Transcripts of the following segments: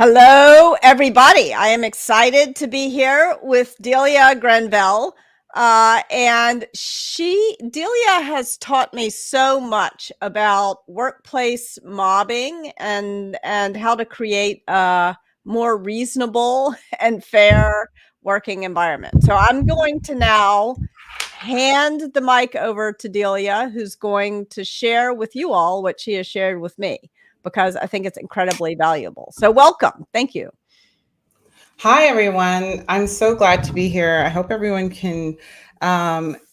Hello, everybody. I am excited to be here with Delia Granville. Delia has taught me so much about workplace mobbing and how to create a more reasonable and fair working environment. So I'm going to now hand the mic over to Delia, who's going to share with you all what she has shared with me, because I think it's incredibly valuable. So welcome. Thank you. Hi, everyone. I'm so glad to be here. I hope everyone can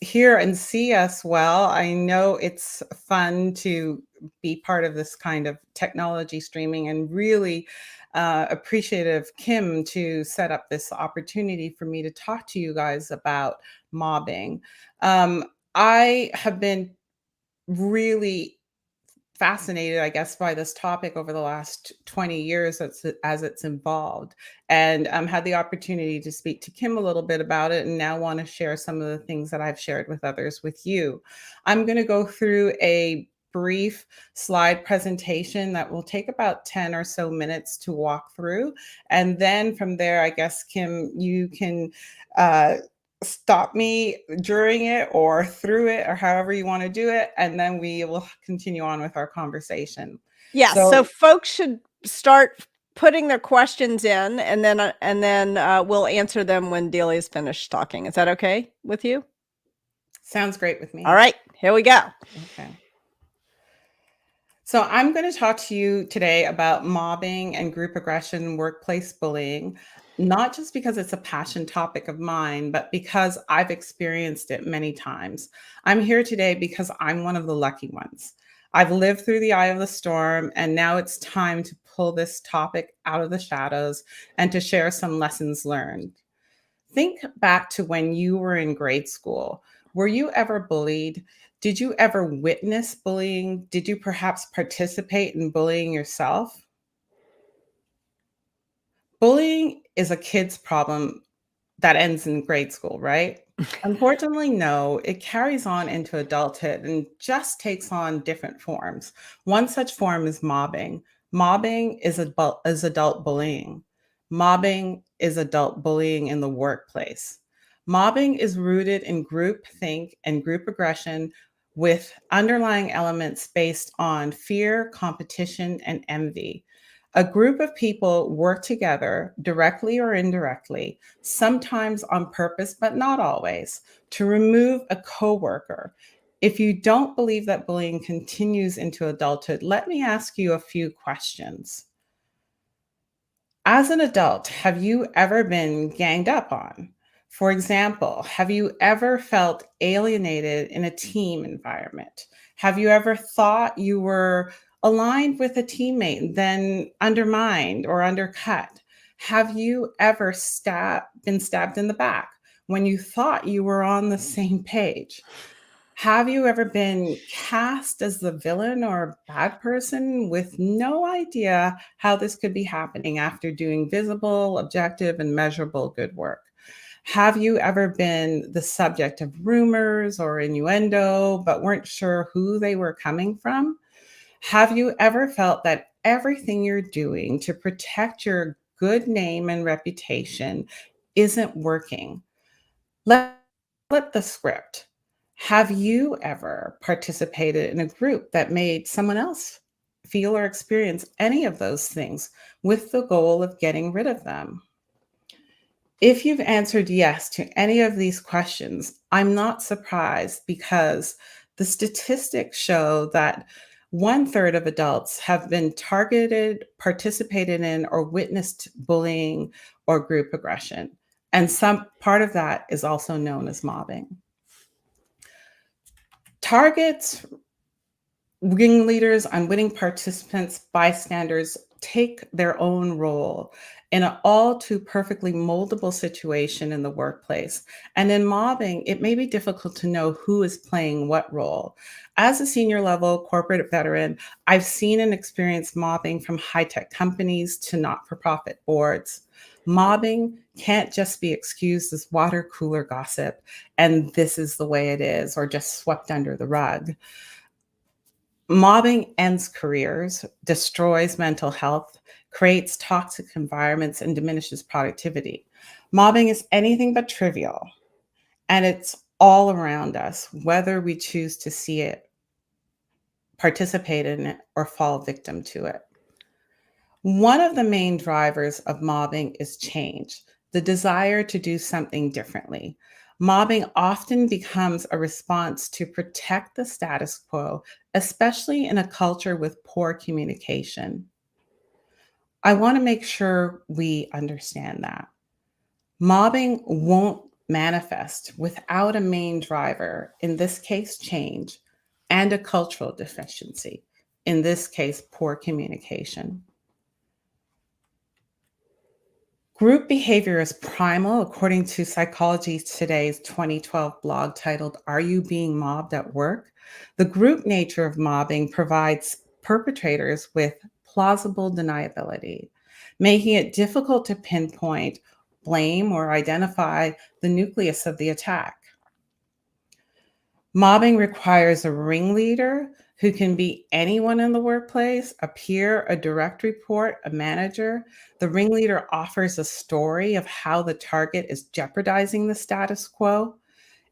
hear and see us well. I know it's fun to be part of this kind of technology streaming and really appreciative Kim to set up this opportunity for me to talk to you guys about mobbing. Um, I have been really fascinated, I guess, by this topic over the last 20 years as it's involved, and had the opportunity to speak to Kim a little bit about it, and now want to share some of the things that I've shared with others with you. I'm going to go through a brief slide presentation that will take about 10 or so minutes to walk through. And then from there, I guess, Kim, you can uh, stop me during it or through it or however you want to do it, and then we will continue on with our conversation. Yes. So So folks should start putting their questions in, and then we'll answer them when Delia's finished talking. Is that okay with you? sounds great with All me. right, here we go. Okay. So I'm going to talk to you today about mobbing and group aggression, workplace bullying, not just because it's a passion topic of mine, but because I've experienced it many times. I'm here today because I'm one of the lucky ones. I've lived through the eye of the storm, and now it's time to pull this topic out of the shadows and to share some lessons learned. Think back to when you were in grade school. Were you ever bullied? Did you ever witness bullying? Did you perhaps participate in bullying yourself? Bullying is a kid's problem that ends in grade school, right? Unfortunately, no, it carries on into adulthood and just takes on different forms. One such form is mobbing. Mobbing is adult bullying. Mobbing is adult bullying in the workplace. Mobbing is rooted in group think and group aggression with underlying elements based on fear, competition, and envy. A group of people work together, directly or indirectly, sometimes on purpose, but not always, to remove a coworker. If you don't believe that bullying continues into adulthood, let me ask you a few questions. As an adult, have you ever been ganged up on? For example, have you ever felt alienated in a team environment? Have you ever thought you were aligned with a teammate and then undermined or undercut? Have you ever been stabbed in the back when you thought you were on the same page? Have you ever been cast as the villain or a bad person with no idea how this could be happening after doing visible, objective, and measurable good work? Have you ever been the subject of rumors or innuendo, but weren't sure who they were coming from? Have you ever felt that everything you're doing to protect your good name and reputation isn't working? Let's flip the script. Have you ever participated in a group that made someone else feel or experience any of those things with the goal of getting rid of them? If you've answered yes to any of these questions, I'm not surprised because the statistics show that one third of adults have been targeted, participated in, or witnessed bullying or group aggression. And some part of that is also known as mobbing. Targets, ringleaders, unwitting participants, bystanders take their own role in an all too perfectly moldable situation in the workplace. And in mobbing, it may be difficult to know who is playing what role. As a senior level corporate veteran, I've seen and experienced mobbing from high tech companies to not for profit boards. Mobbing can't just be excused as water cooler gossip and this is the way it is, or just swept under the rug. Mobbing ends careers, destroys mental health, creates toxic environments, and diminishes productivity. Mobbing is anything but trivial, and it's all around us, whether we choose to see it, participate in it, or fall victim to it. One of the main drivers of mobbing is change, the desire to do something differently. Mobbing often becomes a response to protect the status quo, especially in a culture with poor communication. I want to make sure we understand that. Mobbing won't manifest without a main driver, in this case, change, and a cultural deficiency, in this case, poor communication. Group behavior is primal, according to Psychology Today's 2012 blog titled, Are You Being Mobbed at Work? The group nature of mobbing provides perpetrators with plausible deniability, making it difficult to pinpoint, blame, or identify the nucleus of the attack. Mobbing requires a ringleader who can be anyone in the workplace, a peer, a direct report, a manager. The ringleader offers a story of how the target is jeopardizing the status quo,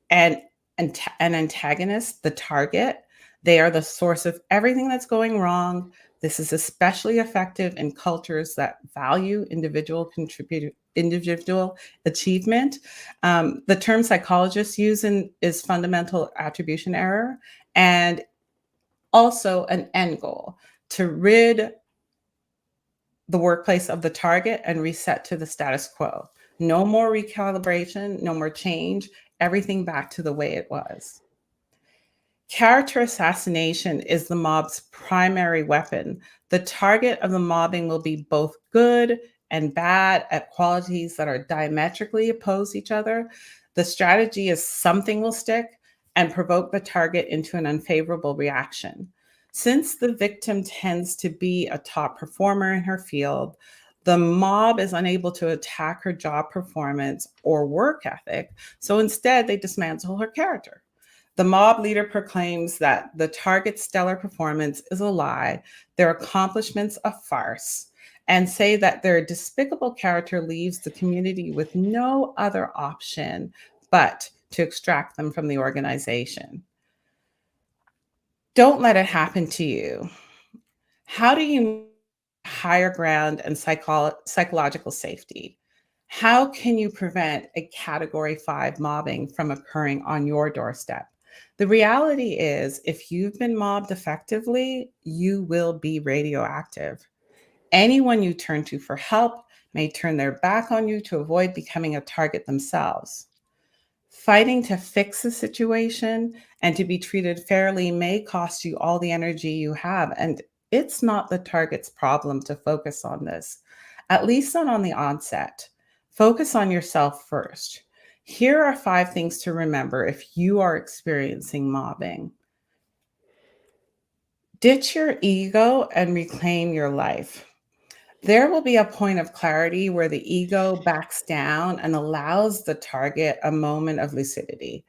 and an antagonist, the target. They are the source of everything that's going wrong. This is especially effective in cultures that value individual achievement. The term psychologists use is fundamental attribution error, and also an end goal to rid the workplace of the target and reset to the status quo. No more recalibration, no more change, everything back to the way it was. Character assassination is the mob's primary weapon. The target of the mobbing will be both good and bad at qualities that are diametrically opposed each other. The strategy is something will stick and provoke the target into an unfavorable reaction. Since the victim tends to be a top performer in her field, the mob is unable to attack her job performance or work ethic, so instead they dismantle her character. The mob leader proclaims that the target's stellar performance is a lie, their accomplishments a farce, and say that their despicable character leaves the community with no other option but to extract them from the organization. Don't let it happen to you. How do you higher ground and psychological safety? How can you prevent a category 5 mobbing from occurring on your doorstep? The reality is, if you've been mobbed effectively, you will be radioactive. Anyone you turn to for help may turn their back on you to avoid becoming a target themselves. Fighting to fix the situation and to be treated fairly may cost you all the energy you have. And it's not the target's problem to focus on this, at least not on the onset. Focus on yourself first. Here are 5 things to remember if you are experiencing mobbing. Ditch your ego and reclaim your life. There will be a point of clarity where the ego backs down and allows the target a moment of lucidity.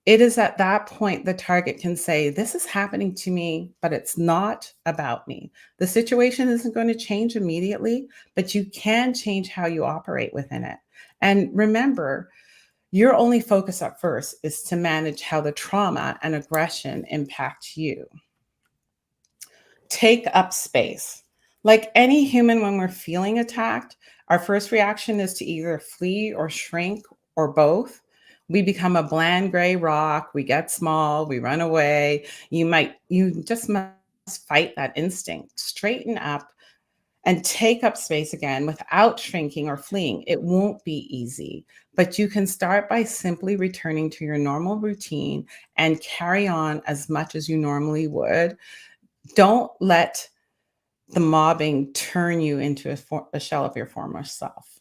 It is at that point the target can say, This is happening to me, but it's not about me. The situation isn't going to change immediately, but you can change how you operate within it. And remember, your only focus at first is to manage how the trauma and aggression impact you. Take up space. Like any human, when we're feeling attacked, our first reaction is to either flee or shrink or both. We become a bland gray rock, we get small, we run away. You just must fight that instinct. Straighten up and take up space again without shrinking or fleeing. It won't be easy, but you can start by simply returning to your normal routine and carry on as much as you normally would. Don't let the mobbing turn you into a shell of your former self.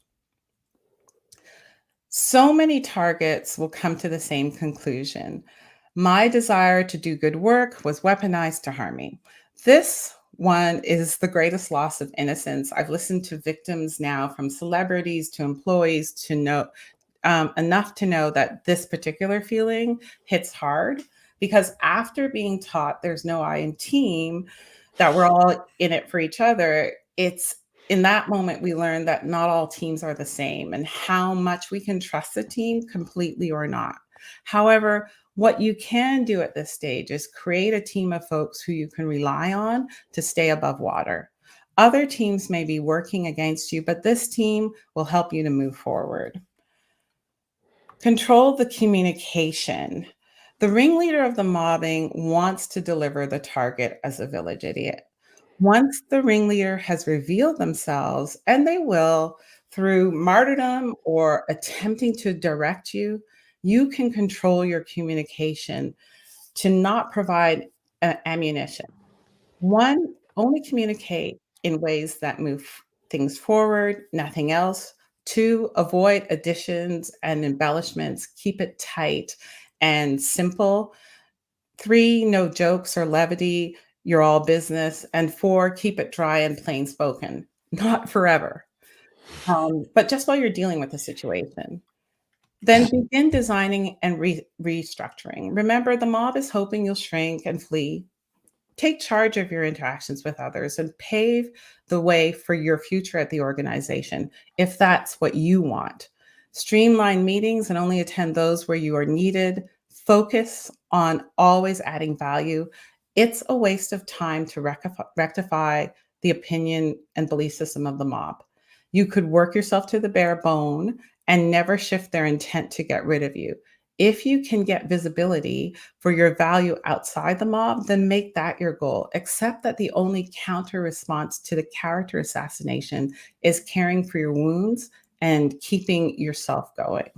So many targets will come to the same conclusion. My desire to do good work was weaponized to harm me. This one is the greatest loss of innocence. I've listened to victims now, from celebrities to employees, to know enough to know that this particular feeling hits hard, because after being taught there's no I in team, that we're all in it for each other, it's in that moment, we learned that not all teams are the same and how much we can trust the team completely or not. However, what you can do at this stage is create a team of folks who you can rely on to stay above water. Other teams may be working against you, but this team will help you to move forward. Control the communication. The ringleader of the mobbing wants to deliver the target as a village idiot. Once the ringleader has revealed themselves, and they will through martyrdom or attempting to direct you, you can control your communication to not provide ammunition. One, only communicate in ways that move things forward, nothing else. Two, avoid additions and embellishments, keep it tight and simple. Three, no jokes or levity, you're all business. And four, keep it dry and plain spoken, not forever, but just while you're dealing with the situation. Then begin designing and restructuring. Remember, the mob is hoping you'll shrink and flee. Take charge of your interactions with others and pave the way for your future at the organization if that's what you want. Streamline meetings and only attend those where you are needed. Focus on always adding value. It's a waste of time to rectify the opinion and belief system of the mob. You could work yourself to the bare bone and never shift their intent to get rid of you. If you can get visibility for your value outside the mob, then make that your goal. Accept that the only counter response to the character assassination is caring for your wounds and keeping yourself going.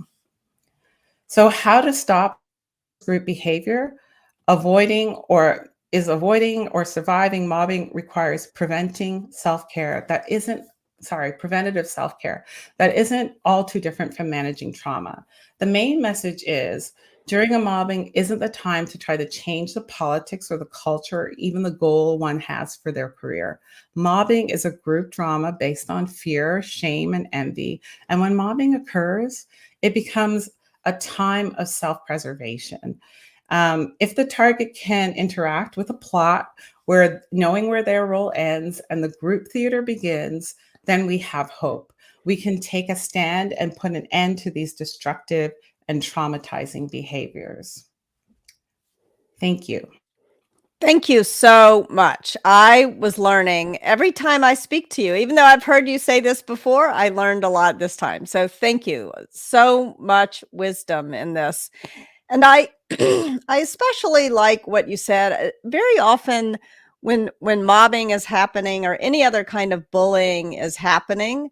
So, how to stop group behavior? Avoiding or surviving mobbing requires preventative self-care that isn't all too different from managing trauma. The main message is during a mobbing isn't the time to try to change the politics or the culture or even the goal one has for their career. Mobbing is a group drama based on fear, shame, and envy. And when mobbing occurs, it becomes a time of self-preservation. If the target can interact with a plot where knowing where their role ends and the group theater begins, then we have hope. We can take a stand and put an end to these destructive and traumatizing behaviors. Thank you. Thank you so much. I was learning every time I speak to you. Even though I've heard you say this before, I learned a lot this time. So thank you. So much wisdom in this. And I I especially like what you said. Very often when mobbing is happening or any other kind of bullying is happening,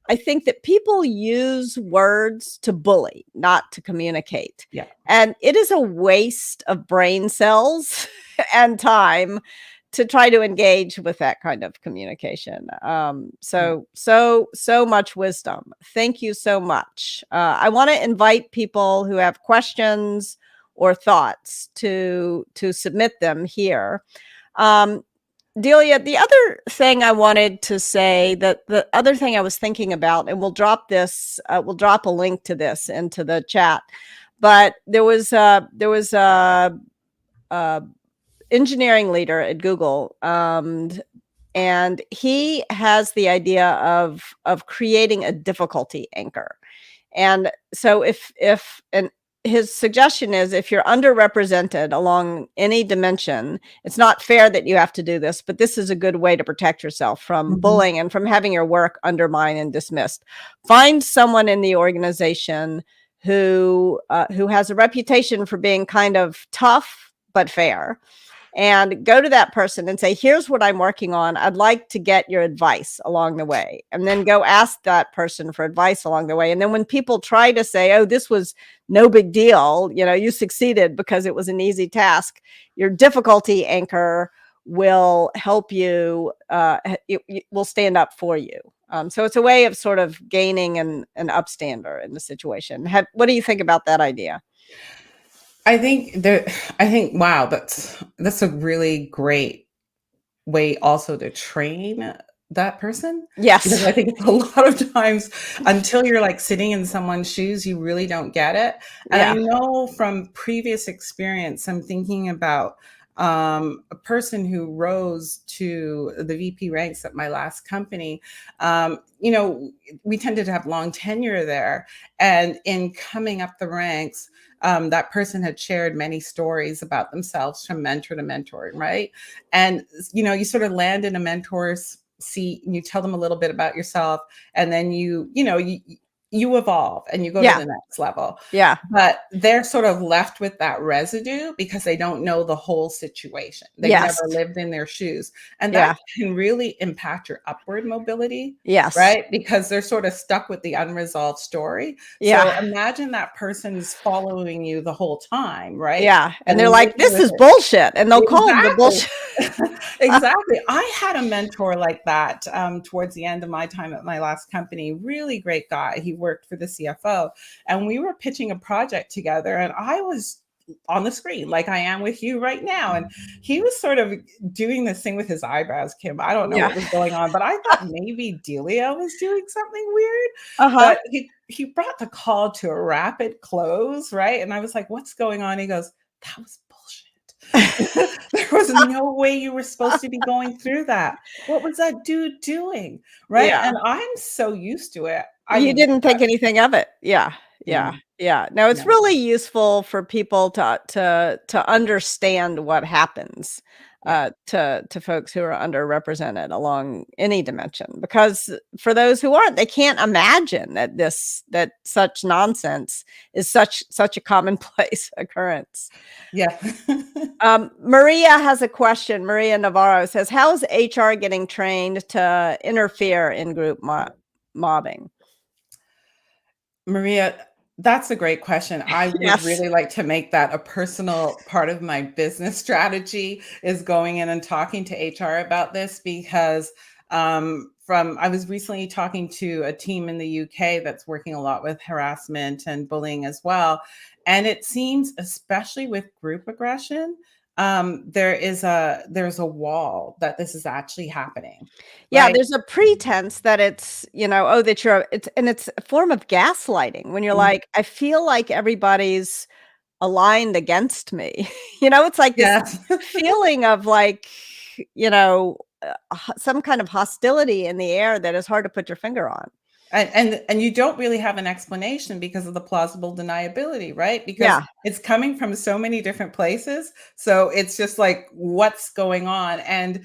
I think that people use words to bully, not to communicate. Yeah. And it is a waste of brain cells and time to try to engage with that kind of communication. So much wisdom. Thank you so much. I want to invite people who have questions or thoughts to submit them here. Delia, the other thing I wanted to say, that the other thing I was thinking about, and we'll drop a link to this into the chat, but there was a engineering leader at Google, and he has the idea of creating a difficulty anchor. And so and his suggestion is if you're underrepresented along any dimension, it's not fair that you have to do this, but this is a good way to protect yourself from bullying and from having your work undermined and dismissed. Find someone in the organization who has a reputation for being kind of tough but fair, and go to that person and say, here's what I'm working on. I'd like to get your advice along the way. And then go ask that person for advice along the way. And then when people try to say, oh, this was no big deal, you succeeded because it was an easy task, your difficulty anchor will help you, it will stand up for you. So it's a way of sort of gaining an upstander in the situation. What do you think about that idea? I think wow, that's a really great way also to train that person. Yes. Because I think a lot of times until you're like sitting in someone's shoes, you really don't get it. And I know from previous experience, I'm thinking about a person who rose to the VP ranks at my last company. You know, we tended to have long tenure there. And in coming up the ranks, that person had shared many stories about themselves from mentor to mentor, right? And, you know, you sort of land in a mentor's seat and you tell them a little bit about yourself, and then you evolve and you go to Yeah. the next level. Yeah. But they're sort of left with that residue because they don't know the whole situation. They've Yes. never lived in their shoes. And Yeah. that can really impact your upward mobility, Yes. right? Because they're sort of stuck with the unresolved story. So Yeah. imagine that person's following you the whole time, right? Yeah. And And they're like, living this with is it. bullshit. And they'll call the Exactly. bullshit. Exactly. I had a mentor like that towards the end of my time at my last company. Really great guy. He worked for the CFO, and we were pitching a project together, and I was on the screen like I am with you right now. And he was sort of doing this thing with his eyebrows, Kim. I don't know Yeah. what was going on, but I thought maybe Delia was doing something weird. Uh-huh. But he brought the call to a rapid close, right? And I was like, what's going on? He goes, that was bullshit. There was no way you were supposed to be going through that. What was that dude doing? Right. Yeah. And I'm so used to it. I You didn't didn't think anything of it. Yeah. Yeah. Mm, Yeah. No, it's no. really useful for people to understand what happens Yeah. to folks who are underrepresented along any dimension. Because for those who aren't, they can't imagine that such nonsense is such a commonplace occurrence. Yeah. Maria has a question. Maria Navarro says, "How is HR getting trained to interfere in group mobbing?" Maria, that's a great question. I would Yes. really like to make that a personal part of my business strategy, is going in and talking to HR about this, because from I was recently talking to a team in the UK that's working a lot with harassment and bullying as well. And it seems, especially with group aggression, there's a wall that this is actually happening, Yeah, right? there's a pretense that it's, oh, that it's a form of gaslighting when you're Mhm. like, "I feel like everybody's aligned against me." It's like this Yes. feeling of like, some kind of hostility in the air that is hard to put your finger on. And you don't really have an explanation because of the plausible deniability, right? Because Yeah. it's coming from so many different places. So it's just like, what's going on? And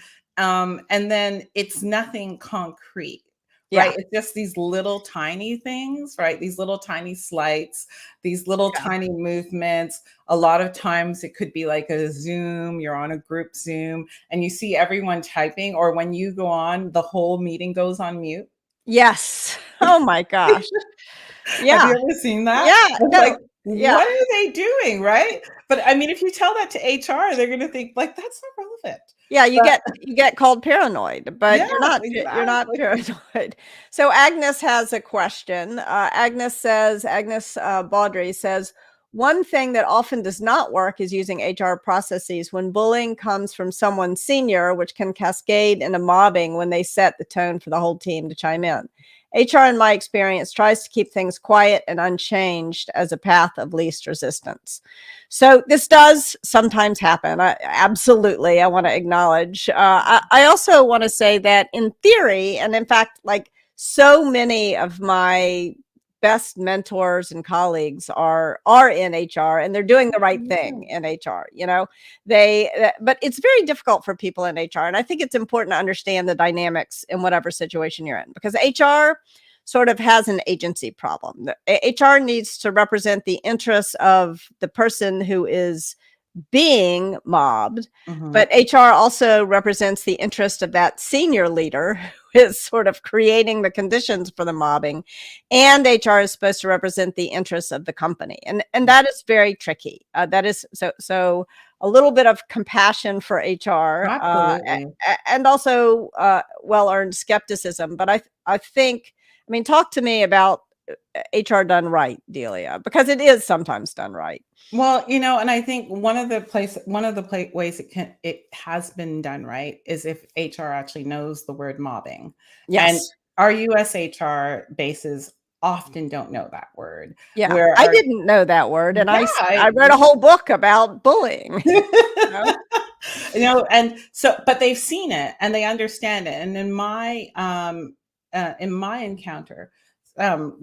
then it's nothing concrete, Yeah. right? It's just these little tiny things, right? These little tiny slights, these little Yeah. tiny movements. A lot of times it could be like a Zoom, you're on a group Zoom and you see everyone typing, or when you go on, the whole meeting goes on mute. Yes. Oh my gosh. Have Yeah. you ever seen that? Yeah. It's like, No. Yeah. what are they doing, right? But I mean, if you tell that to HR, they're gonna think like, "That's not relevant." Yeah, you But get called paranoid, but yeah, you're not exactly. paranoid. So Agnes has a question. Agnes Baudry says, "One thing that often does not work is using HR processes when bullying comes from someone senior, which can cascade into mobbing when they set the tone for the whole team to chime in. HR, in my experience, tries to keep things quiet and unchanged as a path of least resistance." So this does sometimes happen. Absolutely, I want to acknowledge. I also want to say that in theory, and in fact, like so many of my best mentors and colleagues are in HR, and they're doing the right thing in HR. But it's very difficult for people in HR, and I think it's important to understand the dynamics in whatever situation you're in, because HR sort of has an agency problem. The HR needs to represent the interests of the person who is being mobbed, Mhm. but HR also represents the interest of that senior leader who is sort of creating the conditions for the mobbing, and HR is supposed to represent the interests of the company, and that is very tricky. That is so. A little bit of compassion for HR, Absolutely. and also well-earned skepticism. But I think, I mean, talk to me about HR done right, Delia, because it is sometimes done right. Well, and I think one of the ways it has been done right is if HR actually knows the word mobbing. And Yes. our US HR bases often don't know that word. Yeah, Where I our didn't know that word, and Yeah, I read a whole book about bullying, you know? and so, but they've seen it and they understand it. And in my encounter,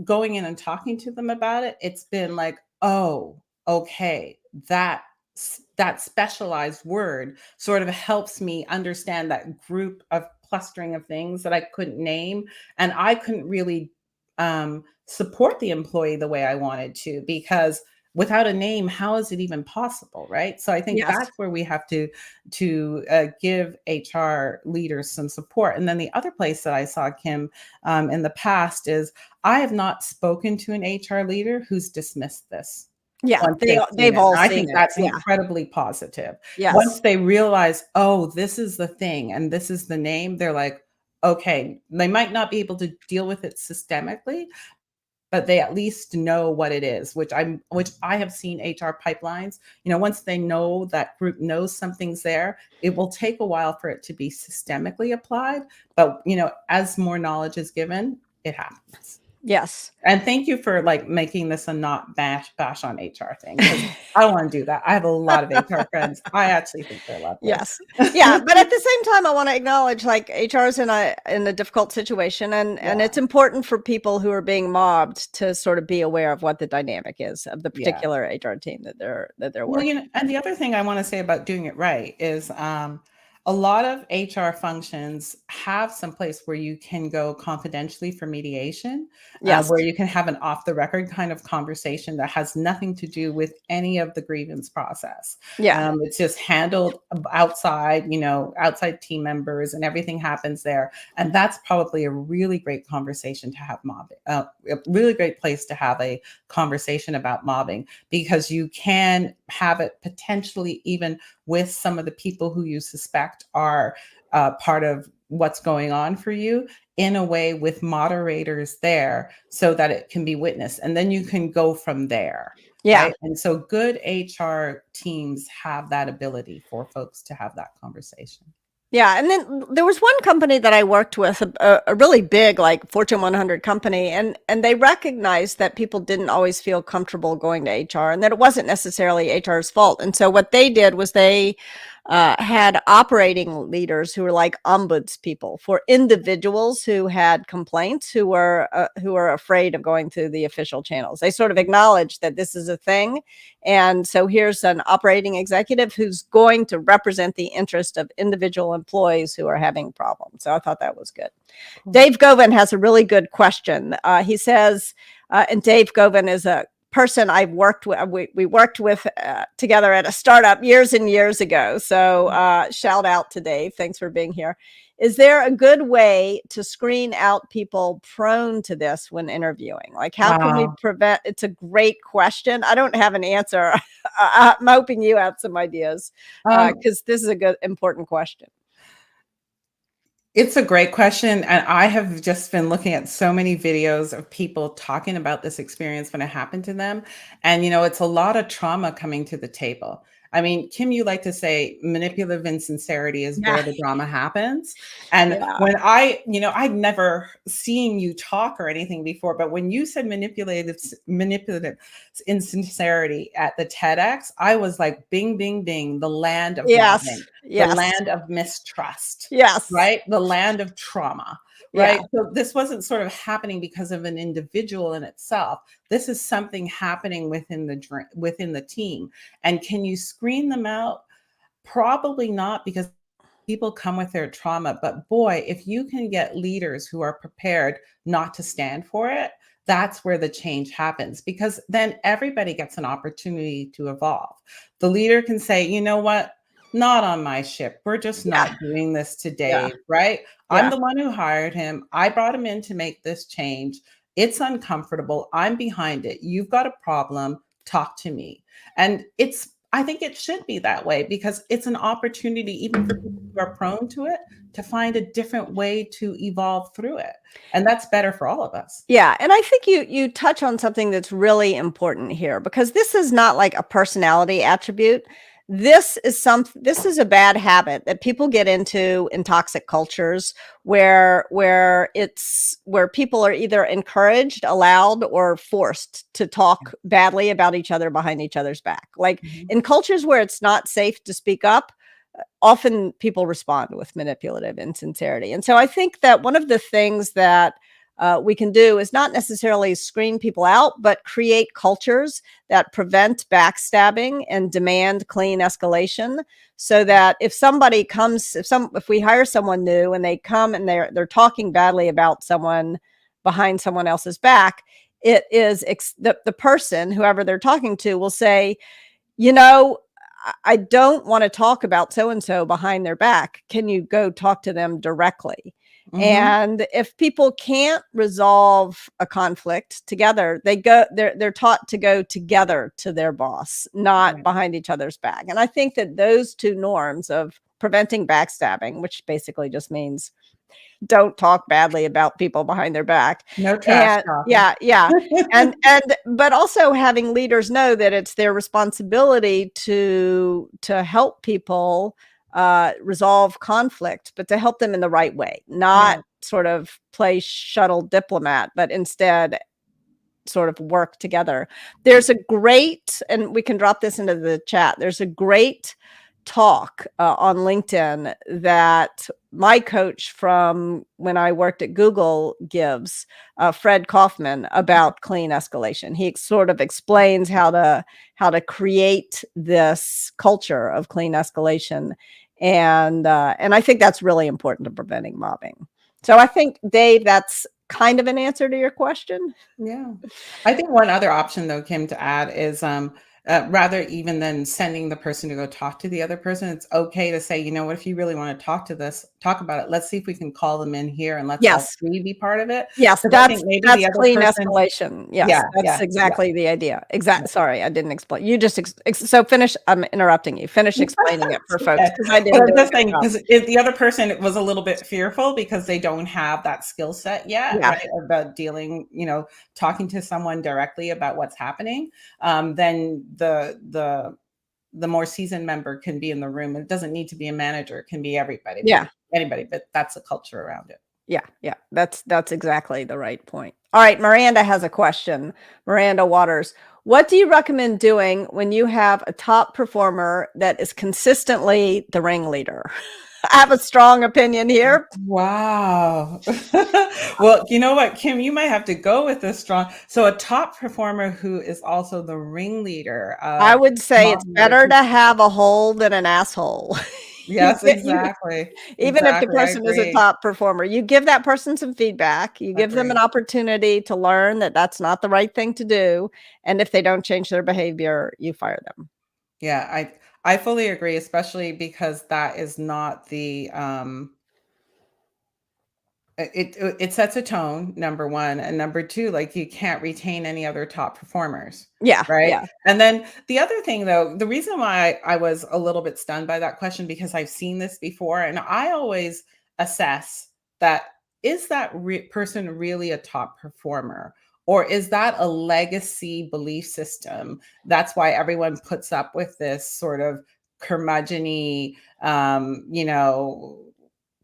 going in and talking to them about it, it's been like, oh, okay, that specialized word sort of helps me understand that group of clustering of things that I couldn't name, and I couldn't really support the employee the way I wanted to, because without a name, how is it even possible, right? So I think Yes. that's where we have to give HR leaders some support. And then the other place that I saw Kim in the past is, I have not spoken to an HR leader who's dismissed this Yeah, once they've seen they've it. all And I seen think it. that's Yeah. incredibly positive. Once Yes. they realize, oh, this is the thing and this is the name, they're like, okay, they might not be able to deal with it systemically, but they at least know what it is, which I have seen HR pipelines, once they know that group knows something's there, it will take a while for it to be systemically applied. But, as more knowledge is given, it happens. Yes. And thank you for like making this a not bash on HR thing, because I don't want to do that. I have a lot of HR friends. I actually think they're lovely. Yes. Yeah, but at the same time, I want to acknowledge like HR is in a difficult situation, and Yeah. it's important for people who are being mobbed to sort of be aware of what the dynamic is of the Yeah. particular HR team that they're Well, working. and the other thing I want to say about doing it right is, a lot of HR functions have some place where you can go confidentially for mediation, Yes. where you can have an off the record kind of conversation that has nothing to do with any of the grievance process. Yeah. It's just handled outside, outside team members, and everything happens there. And that's probably a really great conversation to have mobbing, a really great place to have a conversation about mobbing, because you can have it potentially even with some of the people who you suspect are part of what's going on for you, in a way with moderators there so that it can be witnessed. And then you can go from there. Yeah. Right. And so good HR teams have that ability for folks to have that conversation. Yeah, and then there was one company that I worked with, a really big, like Fortune 100 company, and they recognized that people didn't always feel comfortable going to HR, and that it wasn't necessarily HR's fault. And so what they did was they had operating leaders who were like ombuds people for individuals who had complaints, who were afraid of going through the official channels. They sort of acknowledged that this is a thing, and so here's an operating executive who's going to represent the interest of individual employees who are having problems. So I thought that was good. Cool. Dave Govan has a really good question. He says, and Dave Govan is a person I've worked with. We worked with together at a startup years and years ago. So shout out to Dave. Thanks for being here. Is there a good way to screen out people prone to this when interviewing? Like, how can we prevent? It's a great question. I don't have an answer. I'm hoping you have some ideas, because this is a good, important question. It's a great question. And I have just been looking at so many videos of people talking about this experience when it happened to them. And, it's a lot of trauma coming to the table. I mean, Kim, you like to say manipulative insincerity is where the drama happens. And when I'd never seen you talk or anything before, but when you said manipulative insincerity at the TEDx, I was like, bing, bing, bing, the land of mobbing, the land of mistrust. Yes. Right? The land of trauma. Right. Yeah. So this wasn't sort of happening because of an individual in itself. This is something happening within the team. And can you screen them out? Probably not, because people come with their trauma. But boy, if you can get leaders who are prepared not to stand for it, that's where the change happens, because then everybody gets an opportunity to evolve. The leader can say, you know what? Not on my ship. We're just not doing this today, right? I'm the one who hired him. I brought him in to make this change. It's uncomfortable. I'm behind it. You've got a problem. Talk to me. And I think it should be that way, because it's an opportunity, even for people who are prone to it, to find a different way to evolve through it. And that's better for all of us. Yeah. And I think you touch on something that's really important here, because this is not like a personality attribute. this is a bad habit that people get into in toxic cultures where people are either encouraged, allowed, or forced to talk badly about each other behind each other's back. Like in cultures where it's not safe to speak up, often people respond with manipulative insincerity. And so I think that one of the things that we can do is not necessarily screen people out, but create cultures that prevent backstabbing and demand clean escalation. So that if somebody comes, if we hire someone new and they come and they're talking badly about someone behind someone else's back, it is the person, whoever they're talking to, will say, you know, I don't want to talk about so and so behind their back. Can you go talk to them directly? And if people can't resolve a conflict together, they're taught to go together to their boss, not behind each other's back. And I think that those two norms of preventing backstabbing, which basically just means don't talk badly about people behind their back. No trash talking. Yeah. And but also having leaders know that it's their responsibility to help people resolve conflict, but to help them in the right way, not sort of play shuttle diplomat, but instead sort of work together. There's a great, and we can drop this into the chat, there's a great talk on LinkedIn that my coach from when I worked at Google gives, Fred Kaufman, about clean escalation. He sort of explains how to create this culture of clean escalation, and I think that's really important to preventing mobbing. So I think, Dave, that's kind of an answer to your question. Yeah. I think one other option, though, Kim, to add is rather even than sending the person to go talk to the other person, it's okay to say, you know what, if you really want to talk about it, let's see if we can call them in here and let's all three be part of it. Yes, that's clean escalation. Yes, that's exactly the idea. Sorry, I didn't explain. You just so finish. I'm interrupting you. Finish explaining it for folks, because I didn't. I'm just saying, because if the other person was a little bit fearful because they don't have that skill set yet, right, about dealing, talking to someone directly about what's happening, then the more seasoned member can be in the room. It doesn't need to be a manager. It can be everybody. Anybody, but that's a culture around it. Yeah. That's exactly the right point. All right. Miranda has a question. Miranda Waters. What do you recommend doing when you have a top performer that is consistently the ringleader? I have a strong opinion here. Wow. Well, you know what, Kim, you might have to go with this strong. So a top performer who is also the ringleader. I would say it's better to have a hole than an asshole. Yes, exactly. Even if the person is a top performer, you give that person some feedback, you give them an opportunity to learn that that's not the right thing to do. And if they don't change their behavior, you fire them. Yeah, I fully agree, especially because that is not the, it sets a tone, number one, and number two, like, you can't retain any other top performers. Right. Yeah. And then the other thing, though, the reason why I was a little bit stunned by that question, because I've seen this before, and I always assess that, is that person really a top performer? Or is that a legacy belief system? That's why everyone puts up with this sort of curmudgeon-y,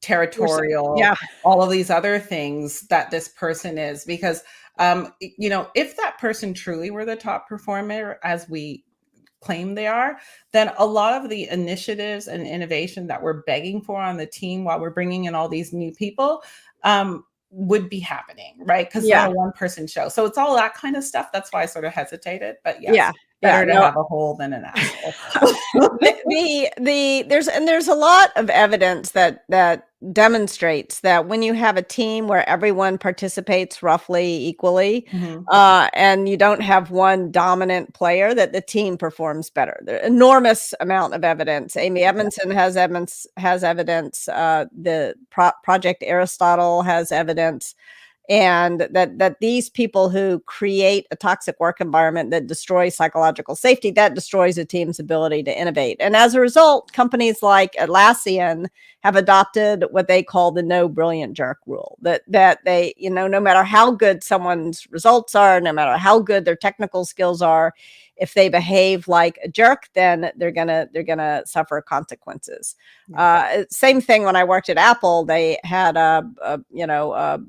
territorial, all of these other things that this person is. Because, if that person truly were the top performer, as we claim they are, then a lot of the initiatives and innovation that we're begging for on the team while we're bringing in all these new people, would be happening, right? Because it's not a one-person show. So it's all that kind of stuff. That's why I sort of hesitated. But yes, better to have a hole than an asshole. There's a lot of evidence that demonstrates that when you have a team where everyone participates roughly equally, and you don't have one dominant player, that the team performs better. There's enormous amount of evidence. Amy Edmondson has evidence. The Project Aristotle has evidence. And that these people who create a toxic work environment that destroys psychological safety, that destroys a team's ability to innovate. And as a result, companies like Atlassian have adopted what they call the no brilliant jerk rule, that they, no matter how good someone's results are, no matter how good their technical skills are, if they behave like a jerk, then they're gonna suffer consequences. Same thing when I worked at Apple. They had a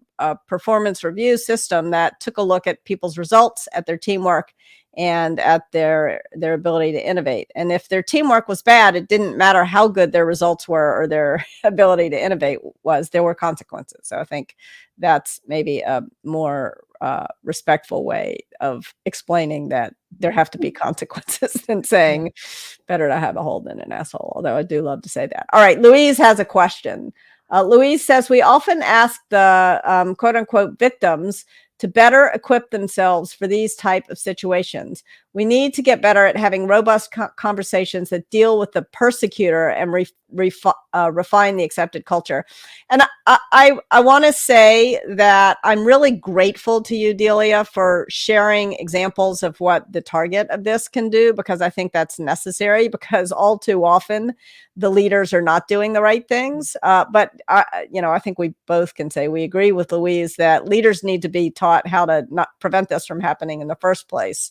performance review system that took a look at people's results, at their teamwork, and at their ability to innovate. And if their teamwork was bad, it didn't matter how good their results were or their ability to innovate was. There were consequences. So I think that's maybe a more respectful way of explaining that there have to be consequences than saying better to have a hole than an asshole. Although I do love to say that. All right, Louise has a question. Louise says, we often ask the quote unquote victims to better equip themselves for these type of situations. We need to get better at having robust conversations that deal with the persecutor and refine the accepted culture. And I want to say that I'm really grateful to you, Delia, for sharing examples of what the target of this can do, because I think that's necessary, because all too often the leaders are not doing the right things. But I think we both can say we agree with Louise that leaders need to be taught how to not prevent this from happening in the first place.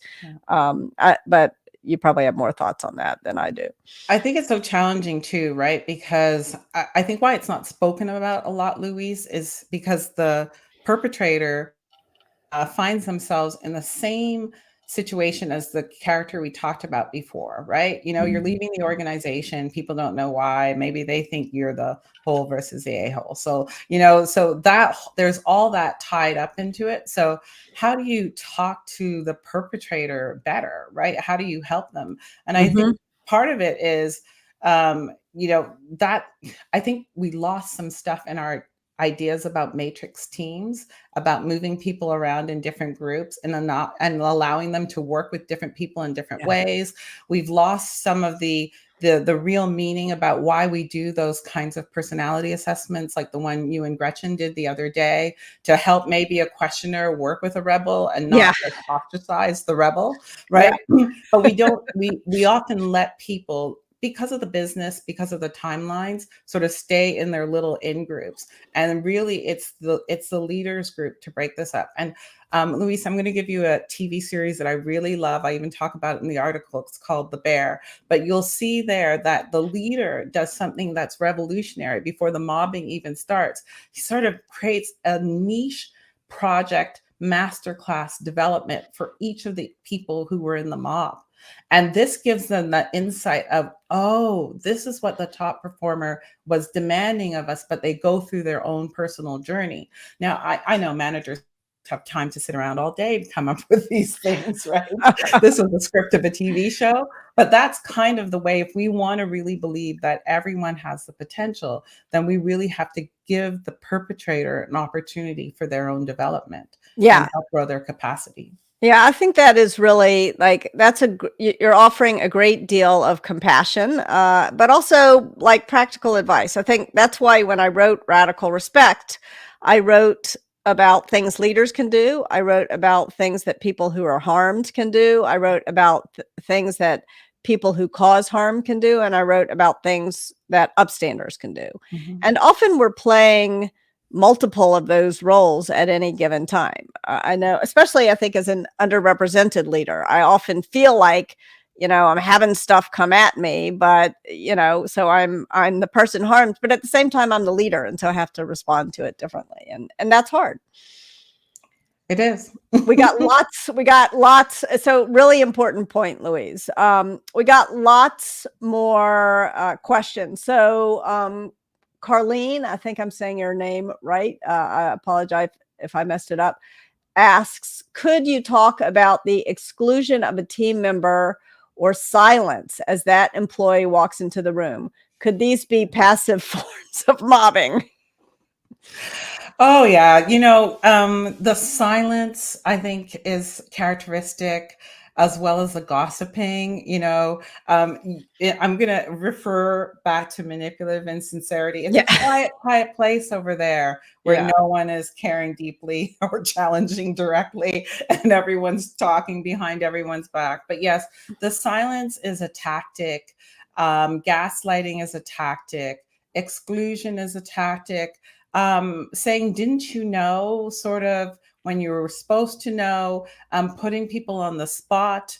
But you probably have more thoughts on that than I do. I think it's so challenging too, right? Because I think why it's not spoken about a lot, Louise, is because the perpetrator finds themselves in the same situation as the character we talked about before, right? You're leaving the organization, people don't know why, maybe they think you're the hole versus the a-hole. So that there's all that tied up into it. So how do you talk to the perpetrator better, right? How do you help them? And I think part of it is that I think we lost some stuff in our ideas about matrix teams, about moving people around in different groups and allowing them to work with different people in different ways. We've lost some of the real meaning about why we do those kinds of personality assessments, like the one you and Gretchen did the other day, to help maybe a questioner work with a rebel and not ostracize the rebel, right? But we often let people, because of the business, because of the timelines, sort of stay in their little in groups. And really it's the leaders group to break this up. And Louise, I'm going to give you a TV series that I really love. I even talk about it in the article. It's called The Bear. But you'll see there that the leader does something that's revolutionary before the mobbing even starts. He sort of creates a niche project masterclass development for each of the people who were in the mob. And this gives them the insight of, oh, this is what the top performer was demanding of us, but they go through their own personal journey. Now, I know managers have time to sit around all day and come up with these things, right? This was the script of a TV show, but that's kind of the way. If we want to really believe that everyone has the potential, then we really have to give the perpetrator an opportunity for their own development and help grow their capacity. Yeah, I think that is really you're offering a great deal of compassion, but also like practical advice. I think that's why when I wrote Radical Respect, I wrote about things leaders can do. I wrote about things that people who are harmed can do. I wrote about things that people who cause harm can do. And I wrote about things that upstanders can do. And often we're playing multiple of those roles at any given time. I know, especially I think as an underrepresented leader, I often feel like, I'm having stuff come at me, but, so I'm the person harmed, but at the same time, I'm the leader. And so I have to respond to it differently. And that's hard. It is. we got lots. So really important point, Louise. We got lots more questions. So, Carlene, I think I'm saying your name right. I apologize if I messed it up. Asks, could you talk about the exclusion of a team member or silence as that employee walks into the room? Could these be passive forms of mobbing? Oh yeah, the silence I think is characteristic, as well as the gossiping. I'm gonna refer back to manipulative insincerity. It's a quiet place over there where no one is caring deeply or challenging directly, and everyone's talking behind everyone's back. But yes, the silence is a tactic. Gaslighting is a tactic. Exclusion is a tactic. Saying, didn't you know, sort of when you were supposed to know, putting people on the spot,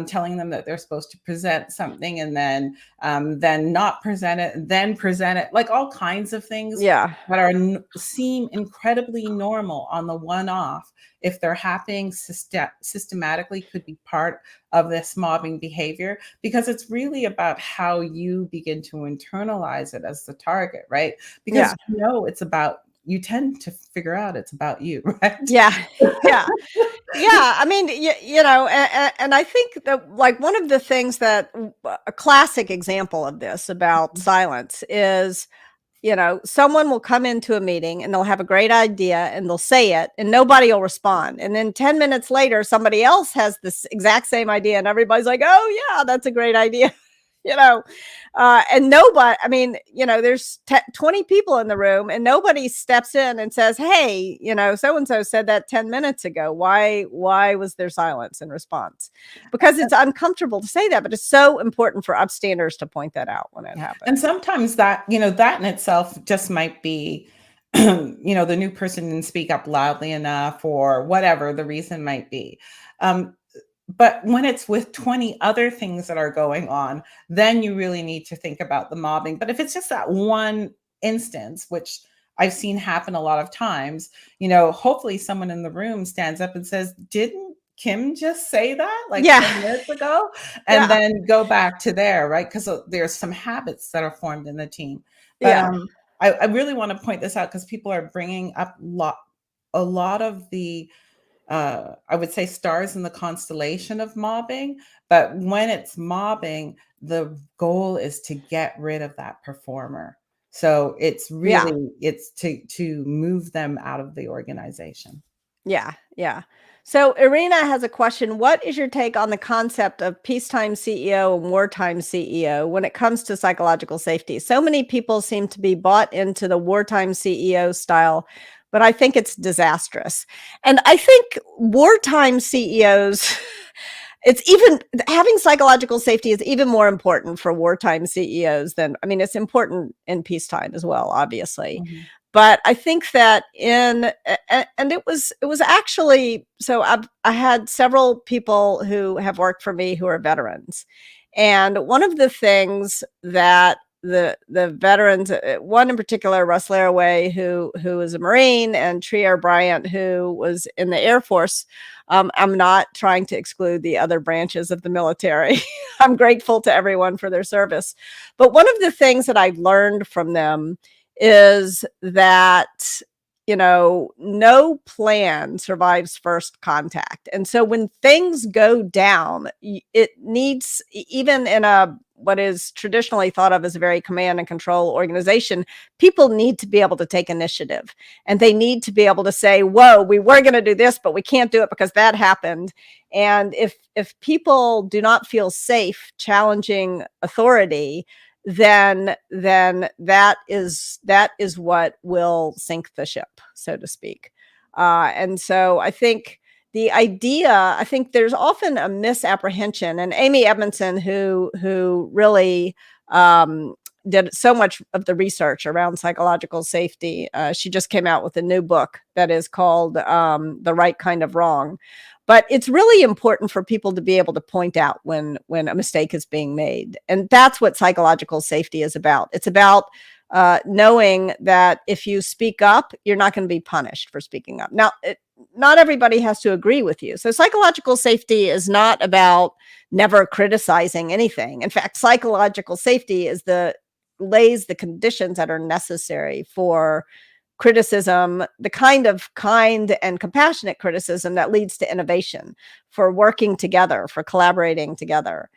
telling them that they're supposed to present something and then not present it, then present it, like all kinds of things Yeah. that seem incredibly normal on the one off, if they're happening systematically, could be part of this mobbing behavior, because it's really about how you begin to internalize it as the target, right? Because Yeah. it's about, you tend to figure out it's about you, right? Yeah. Yeah. Yeah, I mean, and I think that, like, one of the things that a classic example of this about silence is, someone will come into a meeting and they'll have a great idea and they'll say it and nobody will respond. And then 10 minutes later, somebody else has this exact same idea and everybody's like, oh, yeah, that's a great idea. you know, and nobody, I mean, there's 20 people in the room and nobody steps in and says, hey, so-and-so said that 10 minutes ago. Why was there silence in response? Because it's uncomfortable to say that, but it's so important for upstanders to point that out when it happens. And sometimes that, that in itself just might be, the new person didn't speak up loudly enough or whatever the reason might be. But when it's with 20 other things that are going on, then you really need to think about the mobbing. But if it's just that one instance, which I've seen happen a lot of times, hopefully someone in the room stands up and says, didn't Kim just say that like Yeah. 10 minutes ago? And then go back to there, right? Because there's some habits that are formed in the team. But I really want to point this out because people are bringing up a lot of the I would say stars in the constellation of mobbing. But when it's mobbing, the goal is to get rid of that performer. So it's really, it's to move them out of the organization. Yeah. Yeah. So Irina has a question. What is your take on the concept of peacetime CEO and wartime CEO when it comes to psychological safety? So many people seem to be bought into the wartime CEO style, but I think it's disastrous. And I think wartime CEOs, it's even having psychological safety is even more important for wartime CEOs than, I mean, it's important in peacetime as well, obviously. Mm-hmm. But I think that and it was actually, so I had several people who have worked for me who are veterans. And one of the things that the veterans, one in particular, Russ Laraway, who is a Marine, and Trier Bryant, who was in the Air Force. I'm not trying to exclude the other branches of the military. I'm grateful to everyone for their service. But one of the things that I've learned from them is that, no plan survives first contact. And so when things go down, it needs, even in what is traditionally thought of as a very command and control organization, people need to be able to take initiative, and they need to be able to say, whoa, we were going to do this, but we can't do it because that happened. And if people do not feel safe challenging authority, then that is what will sink the ship, so to speak. And so I think there's often a misapprehension, and Amy Edmondson, who really did so much of the research around psychological safety. She just came out with a new book that is called The Right Kind of Wrong. But it's really important for people to be able to point out when a mistake is being made. And that's what psychological safety is about. It's about knowing that if you speak up, you're not going to be punished for speaking up. Now, not everybody has to agree with you. So psychological safety is not about never criticizing anything. In fact, psychological safety lays the conditions that are necessary for criticism, the kind and compassionate criticism that leads to innovation, for working together, for collaborating together.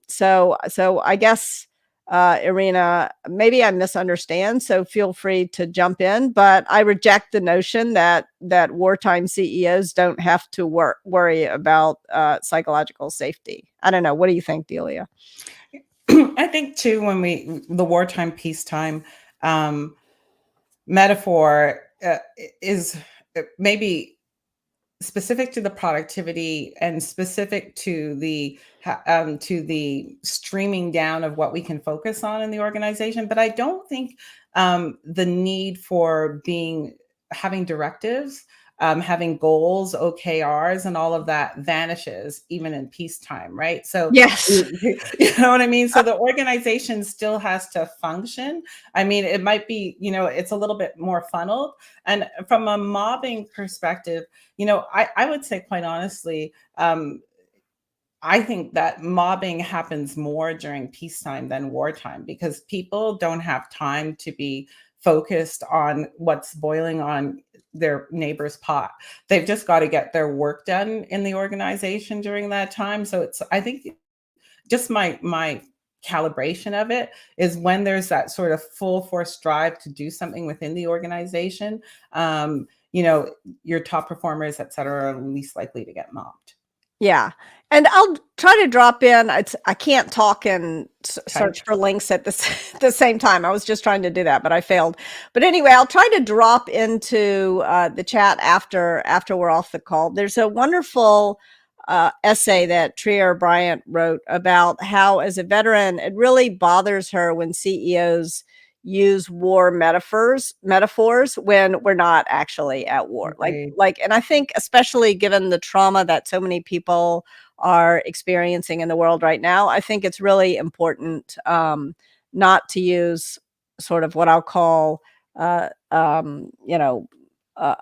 So I guess, Irina, maybe I misunderstand, so feel free to jump in, but I reject the notion that wartime CEOs don't have to worry about psychological safety. I don't know. What do you think, Delia? I think too, when the wartime, peacetime metaphor is maybe specific to the productivity and specific to the streaming down of what we can focus on in the organization. But I don't think the need for having directives having goals, OKRs, and all of that vanishes even in peacetime, right? So, Yes. you know what I mean? So the organization still has to function. I mean, it might be, it's a little bit more funneled. And from a mobbing perspective, I would say quite honestly, I think that mobbing happens more during peacetime than wartime because people don't have time to be focused on what's boiling on their neighbor's pot. They've just got to get their work done in the organization during that time. So I think just my calibration of it is when there's that sort of full force drive to do something within the organization, your top performers, et cetera, are least likely to get mobbed. Yeah. And I'll try to drop in. I can't talk and Okay. search for links at the same time. I was just trying to do that, but I failed. But anyway, I'll try to drop into the chat after we're off the call. There's a wonderful essay that Trier Bryant wrote about how, as a veteran, it really bothers her when CEOs use war metaphors when we're not actually at war. Okay. And I think especially given the trauma that so many people are experiencing in the world right now, I think it's really important not to use sort of what I'll call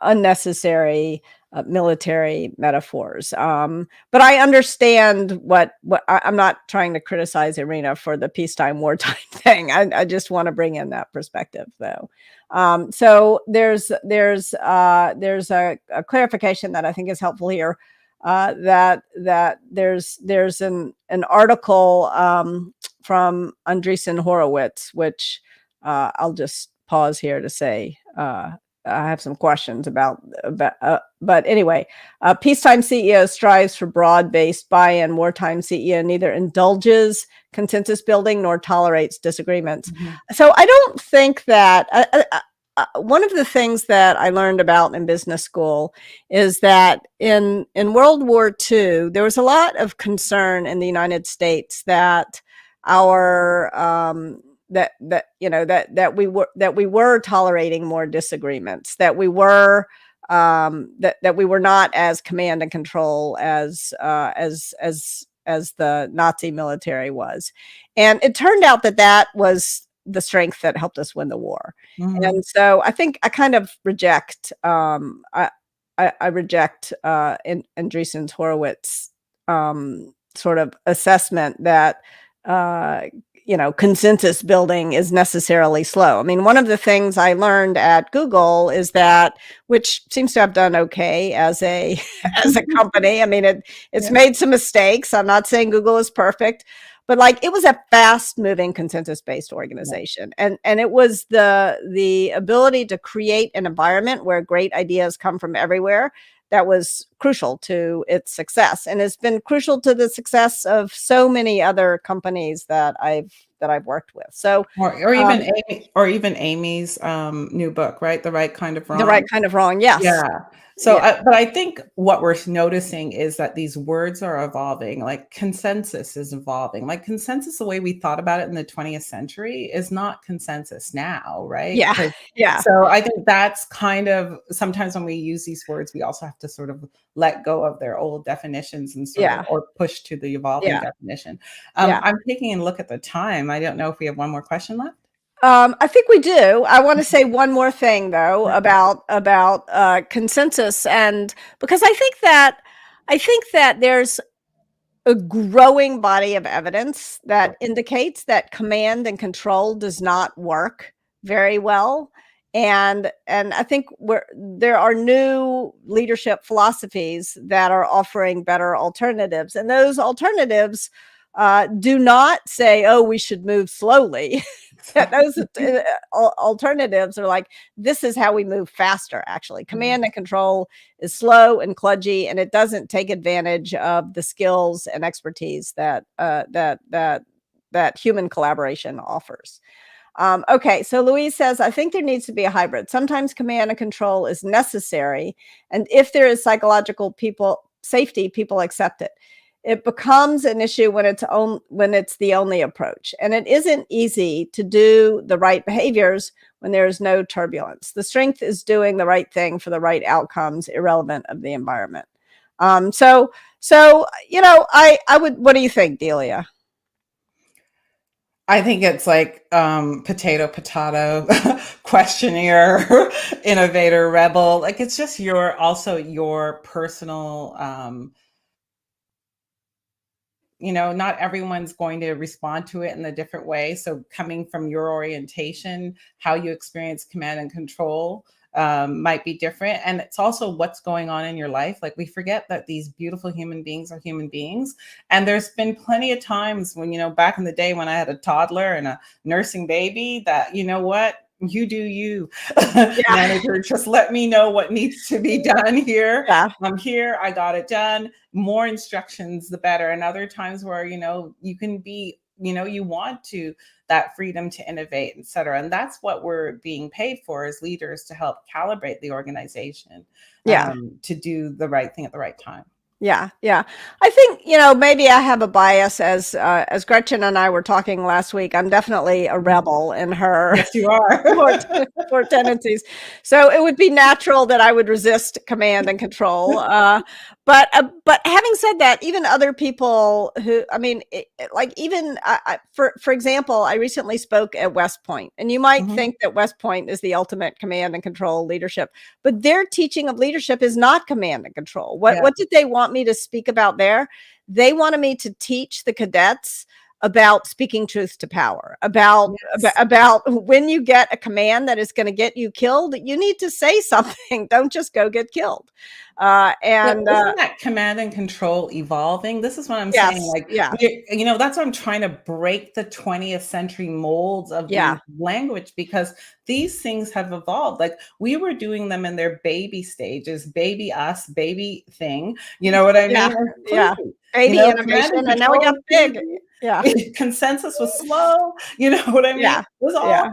unnecessary military metaphors. But I understand what I'm not trying to criticize Irina for the peacetime wartime thing. I just want to bring in that perspective, though. So there's a clarification that I think is helpful here. That there's an article from Andreessen Horowitz, which I'll just pause here to say I have some questions about but anyway, peacetime CEO strives for broad-based buy-in. Wartime CEO neither indulges consensus building nor tolerates disagreements. So I don't think that one of the things that I learned about in business school is that in World War II, there was a lot of concern in the United States that our that we were tolerating more disagreements, that we were that we were not as command and control as the Nazi military was. And it turned out that was the strength that helped us win the war. And so I think I kind of reject I reject Andreessen Horowitz sort of assessment that consensus building is necessarily slow. I mean, one of the things I learned at Google is that, which seems to have done okay as a company. I mean, it's made some mistakes. I'm not saying Google is perfect, but it was a fast moving consensus based organization. And it was the ability to create an environment where great ideas come from everywhere that was crucial to its success, and it's been crucial to the success of so many other companies that I've worked with. So, or even Amy's new book, right? The Right Kind of Wrong. The Right Kind of Wrong. Yes. Yeah. So, but I think what we're noticing is that these words are evolving. Like consensus is evolving. Like consensus, the way we thought about it in the 20th century, is not consensus now, right? Yeah. Yeah. So I think that's kind of sometimes when we use these words, we also have to sort of let go of their old definitions and or push to the evolving definition. I'm taking a look at the time. I don't know if we have one more question left. I think we do. I want to say one more thing though about consensus, and because I think that there's a growing body of evidence that indicates that command and control does not work very well. And I think there are new leadership philosophies that are offering better alternatives, and those alternatives do not say, "Oh, we should move slowly." Those alternatives are like, this is how we move faster. Actually, command and control is slow and kludgy, and it doesn't take advantage of the skills and expertise that human collaboration offers. Okay, so Louise says, I think there needs to be a hybrid. Sometimes command and control is necessary, and if there is psychological safety, people accept it. It becomes an issue when it's the only approach. And it isn't easy to do the right behaviors when there's no turbulence. The strength is doing the right thing for the right outcomes, irrelevant of the environment. So I would. What do you think, Delia? I think it's like potato, potato, questionnaire, innovator, rebel. Like it's just your personal not everyone's going to respond to it in a different way. So coming from your orientation, how you experience command and control might be different. And it's also what's going on in your life. Like we forget that these beautiful human beings are human beings. And there's been plenty of times when, back in the day when I had a toddler and a nursing baby that, what? You do you. Manager, just let me know what needs to be done here. Yeah. I'm here. I got it done. More instructions, the better. And other times where, you can be, you want that freedom to innovate, et cetera. And that's what we're being paid for as leaders, to help calibrate the organization to do the right thing at the right time. Yeah. I think, maybe I have a bias as Gretchen and I were talking last week. I'm definitely a rebel in her. Yes, you are. four tendencies. So it would be natural that I would resist command and control. But having said that, even other people who, for example, I recently spoke at West Point, and you might think that West Point is the ultimate command and control leadership, but their teaching of leadership is not command and control. What did they want me to speak about there? They wanted me to teach the cadets about speaking truth to power, about when you get a command that is going to get you killed, you need to say something. Don't just go get killed. Isn't that command and control evolving? This is what I'm saying. Like, that's why I'm trying to break the 20th century molds of language, because these things have evolved. Like we were doing them in their baby stages, baby us, baby thing. You know what I mean? Yeah. Baby innovation, and now we got big. Yeah. Consensus was slow. You know what I mean? Yeah. It was all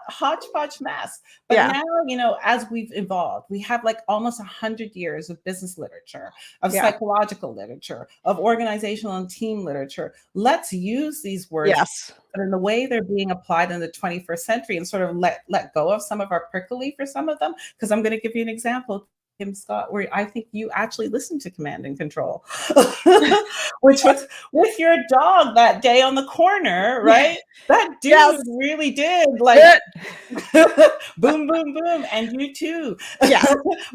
hodgepodge mess. But now, as we've evolved, we have like almost 100 years of business literature, of psychological literature, of organizational and team literature. Let's use these words, but in the way they're being applied in the 21st century, and sort of let go of some of our prickly for some of them. Because I'm going to give you an example, Kim Scott, where I think you actually listened to command and control, which was with your dog that day on the corner, right? That dude really did like boom, boom, boom, and you too.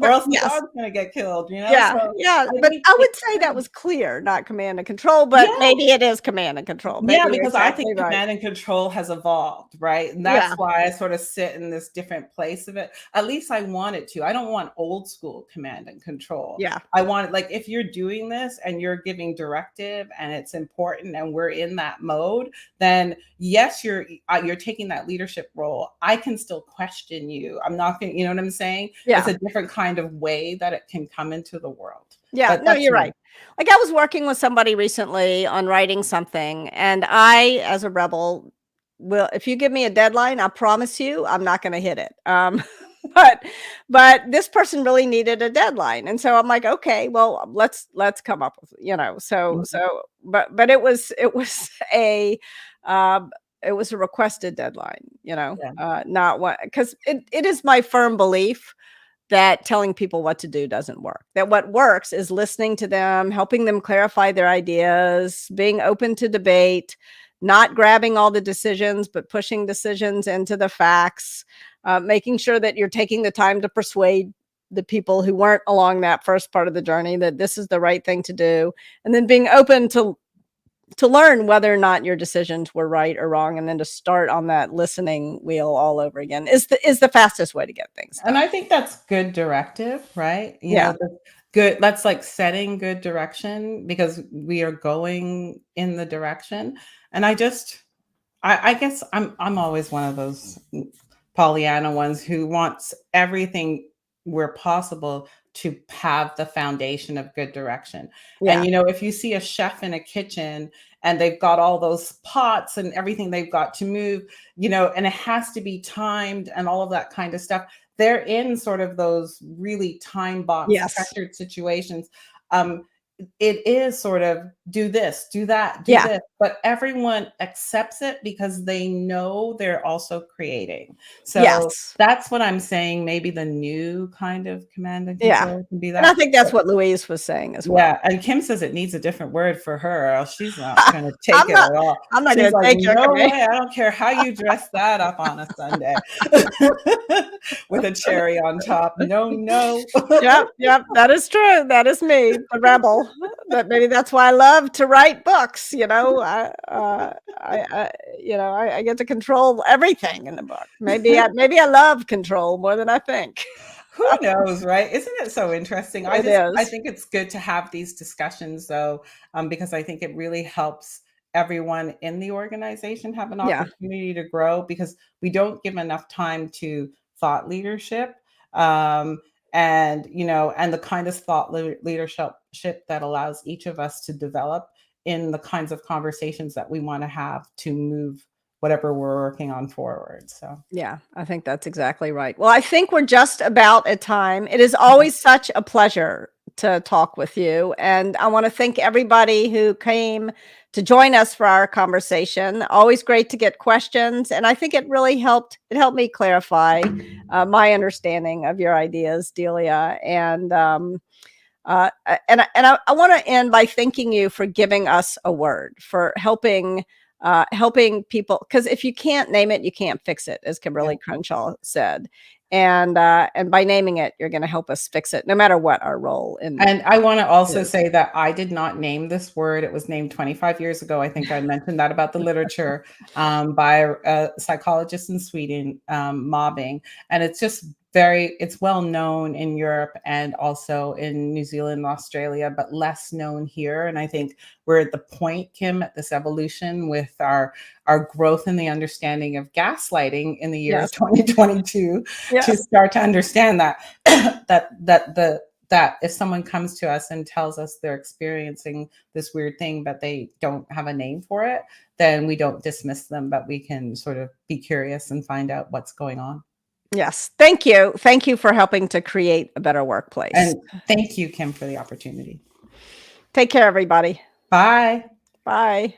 Or else the dog's gonna get killed, But I would say that was clear, not command and control, but maybe it is command and control. Maybe because I think command and control has evolved, right? And that's why I sort of sit in this different place of it. At least I want it to. I don't want old school command and control. I want, like, if you're doing this and you're giving directive and it's important and we're in that mode, then yes, you're taking that leadership role. I can still question you. I'm not going to, you know what I'm saying? It's a different kind of way that it can come into the world. No, you're right. Like I was working with somebody recently on writing something, and I, as a rebel, if you give me a deadline, I promise you I'm not going to hit it. But this person really needed a deadline. And so I'm like, okay, well, let's come up with, but it was a requested deadline, not what, because it is my firm belief that telling people what to do doesn't work. That what works is listening to them, helping them clarify their ideas, being open to debate, not grabbing all the decisions, but pushing decisions into the facts, making sure that you're taking the time to persuade the people who weren't along that first part of the journey that this is the right thing to do, and then being open to learn whether or not your decisions were right or wrong, and then to start on that listening wheel all over again is the fastest way to get things done. And I think that's good directive, right? Good. That's like setting good direction, because we are going in the direction. And I guess I'm always one of those Pollyanna ones who wants everything where possible to have the foundation of good direction. And, if you see a chef in a kitchen and they've got all those pots and everything they've got to move, and it has to be timed and all of that kind of stuff, they're in sort of those really time box pressured situations. it is sort of do this, do that, do Yeah. this, but everyone accepts it because they know they're also creating. So Yes. that's what I'm saying. Maybe the new kind of command and Yeah. control can be And I that. think that's what Louise was saying as well. Yeah, and Kim says it needs a different word for her, or else she's not gonna take I'm it not at all. I'm not She's gonna like, take your "No command. way, I don't care how you dress that up on a Sunday with a cherry on top. No, no." Yep, yep, that is true. That is me, the rebel. But maybe that's why I love to write books, you know? I get to control everything in the book. Maybe I love control more than I think. Who knows, right? Isn't it so interesting? It I is. think it's good to have these discussions though, because I think it really helps everyone in the organization have an Yeah, opportunity to grow because we don't give enough time to thought leadership. Um, and and the kind of thought leadership that allows each of us to develop in the kinds of conversations that we want to have to move whatever we're working on forward. So yeah, I think that's exactly right. Well, I think we're just about at time. It is always such a pleasure to talk with you, and I wanna thank everybody who came to join us for our conversation. Always great to get questions, and I think it helped me clarify, my understanding of your ideas, Delia, and, I wanna end by thanking you for giving us a word, for helping people, because if you can't name it, you can't fix it, as yeah. Kimberly Crenshaw said. And by naming it, you're gonna help us fix it, no matter what our role in And I wanna also is. say that I did not name this word. It was named 25 years ago. I think I mentioned that about the literature, by a psychologist in Sweden, mobbing. And it's well known in Europe and also in New Zealand and Australia, but less known here. And I think we're at the point, Kim, at this evolution with our growth in the understanding of gaslighting in the year of Yes, 2022 to yes, start to understand that that if someone comes to us and tells us they're experiencing this weird thing, but they don't have a name for it, then we don't dismiss them, but we can sort of be curious and find out what's going on. yes. Thank you. Thank you for helping to create a better workplace. And thank you, Kim, for the opportunity. Take care, everybody. Bye. Bye.